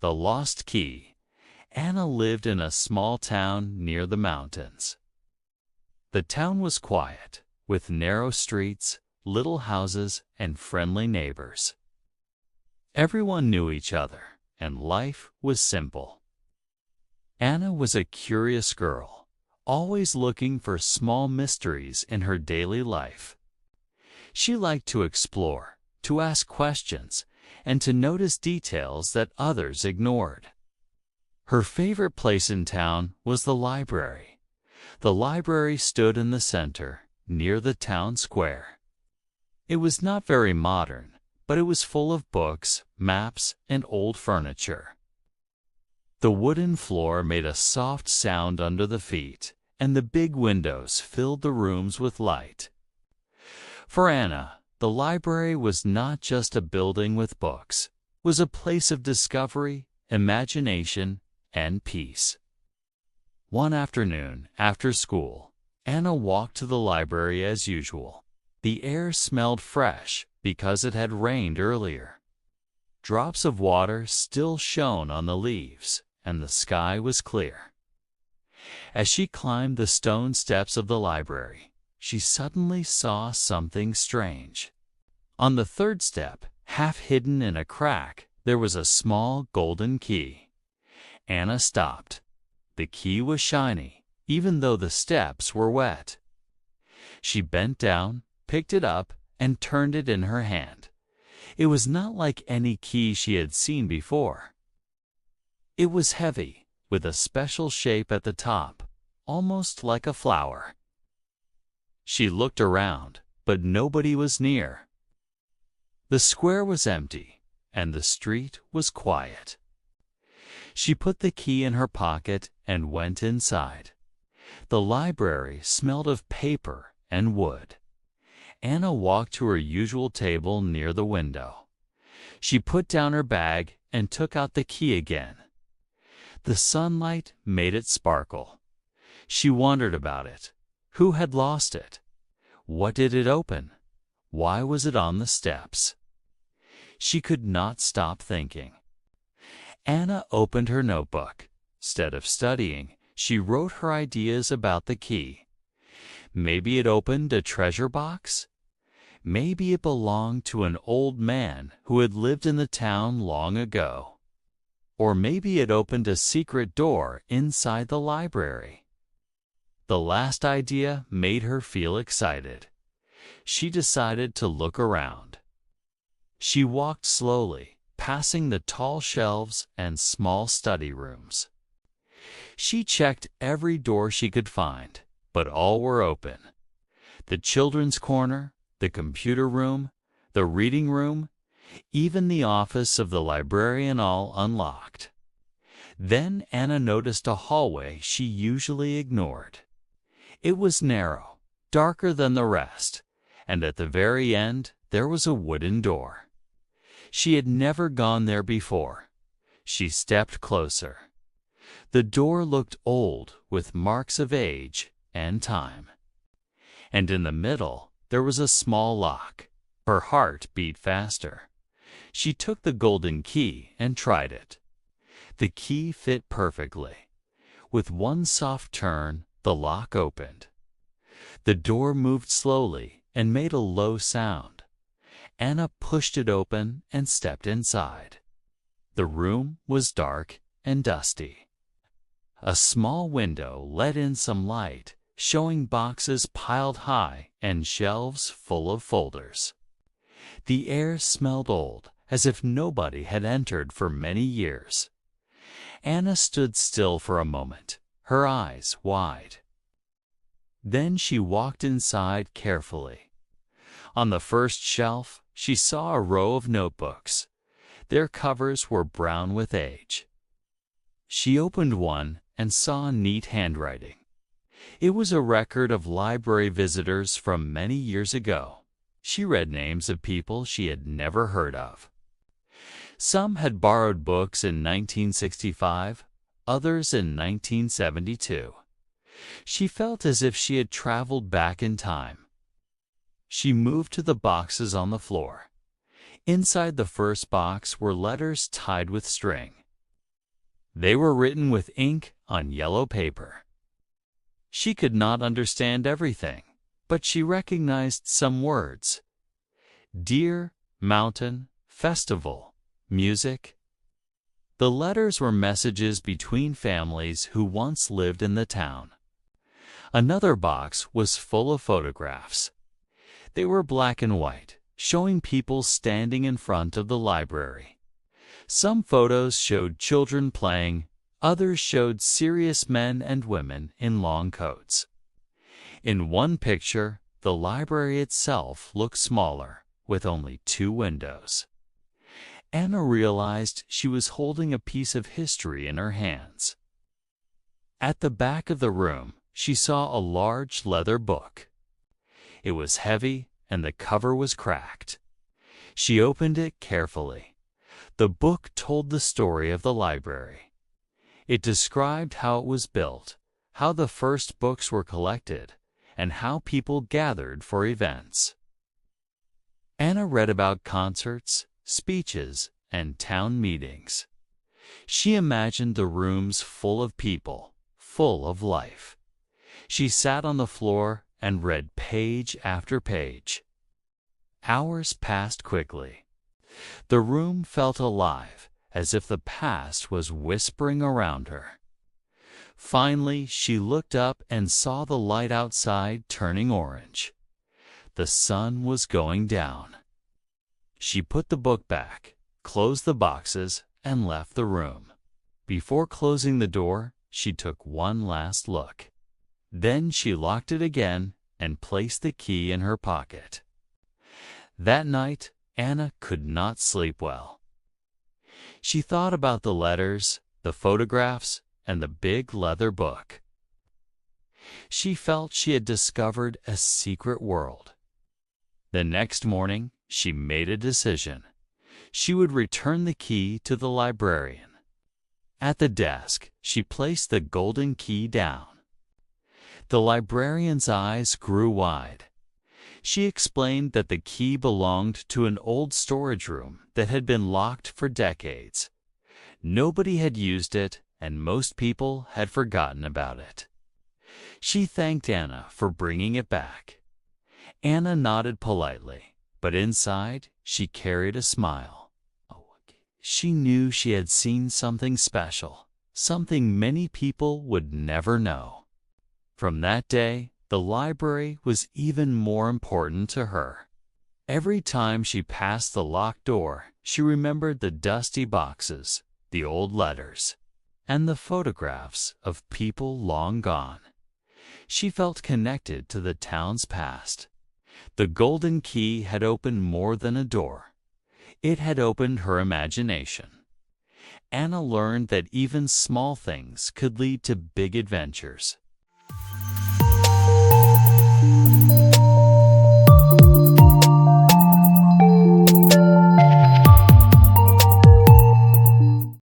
The Lost Key. Anna lived in a small town near the mountains. The town was quiet, with narrow streets, little houses, and friendly neighbors. Everyone knew each other, and life was simple. Anna was a curious girl, always looking for small mysteries in her daily life. She liked to explore, to ask questions, and to notice details that others ignored. Her favorite place in town was the library. The library stood in the center, near the town square. It was not very modern, but it was full of books, maps, and old furniture. The wooden floor made a soft sound under the feet, and the big windows filled the rooms with light. For Anna, the library was not just a building with books. It was a place of discovery, imagination, and peace. One afternoon, after school, Anna walked to the library as usual. The air smelled fresh because it had rained earlier. Drops of water still shone on the leaves, and the sky was clear. As she climbed the stone steps of the library, she suddenly saw something strange. On the third step, half hidden in a crack, there was a small golden key. Anna stopped. The key was shiny, even though the steps were wet. She bent down, picked it up, and turned it in her hand. It was not like any key she had seen before. It was heavy, with a special shape at the top, almost like a flower. She looked around, but nobody was near. The square was empty, and the street was quiet. She put the key in her pocket and went inside. The library smelled of paper and wood. Anna walked to her usual table near the window. She put down her bag and took out the key again. The sunlight made it sparkle. She wondered about it. Who had lost it? What did it open? Why was it on the steps? She could not stop thinking. Anna opened her notebook. Instead of studying, she wrote her ideas about the key. Maybe it opened a treasure box? Maybe it belonged to an old man who had lived in the town long ago. Or maybe it opened a secret door inside the library. The last idea made her feel excited. She decided to look around. She walked slowly, passing the tall shelves and small study rooms. She checked every door she could find, but all were open. The children's corner, the computer room, the reading room, even the office of the librarian, all unlocked. Then Anna noticed a hallway she usually ignored. It was narrow, darker than the rest, and at the very end there was a wooden door. She had never gone there before. She stepped closer. The door looked old, with marks of age and time. And in the middle there was a small lock. Her heart beat faster. She took the golden key and tried it. The key fit perfectly. With one soft turn, the lock opened. The door moved slowly and made a low sound. Anna pushed it open and stepped inside. The room was dark and dusty. A small window let in some light, showing boxes piled high and shelves full of folders. The air smelled old, as if nobody had entered for many years. Anna stood still for a moment, her eyes wide. Then she walked inside carefully. On the first shelf, she saw a row of notebooks. Their covers were brown with age. She opened one and saw neat handwriting. It was a record of library visitors from many years ago. She read names of people she had never heard of. Some had borrowed books in 1965, others in 1972. She felt as if she had traveled back in time. She moved to the boxes on the floor. Inside the first box were letters tied with string. They were written with ink on yellow paper. She could not understand everything, but she recognized some words: deer, mountain, festival, music. The letters were messages between families who once lived in the town. Another box was full of photographs. They were black and white, showing people standing in front of the library. Some photos showed children playing, others showed serious men and women in long coats. In one picture, the library itself looked smaller, with only 2 windows. Anna realized she was holding a piece of history in her hands. At the back of the room, she saw a large leather book. It was heavy and the cover was cracked. She opened it carefully. The book told the story of the library. It described how it was built, how the first books were collected, and how people gathered for events. Anna read about concerts, speeches, and town meetings. She imagined the rooms full of people, full of life. She sat on the floor and read page after page. Hours passed quickly. The room felt alive, as if the past was whispering around her. Finally, she looked up and saw the light outside turning orange. The sun was going down. She put the book back, closed the boxes, and left the room. Before closing the door, she took one last look. Then she locked it again and placed the key in her pocket. That night, Anna could not sleep well. She thought about the letters, the photographs, and the big leather book. She felt she had discovered a secret world. The next morning, she made a decision. She would return the key to the librarian. At the desk, she placed the golden key down. The librarian's eyes grew wide. She explained that the key belonged to an old storage room that had been locked for decades. Nobody had used it, and most people had forgotten about it. She thanked Anna for bringing it back. Anna nodded politely, but inside she carried a smile. She knew she had seen something special, something many people would never know. From that day, the library was even more important to her. Every time she passed the locked door, she remembered the dusty boxes, the old letters, and the photographs of people long gone. She felt connected to the town's past. The golden key had opened more than a door. It had opened her imagination. Anna learned that even small things could lead to big adventures.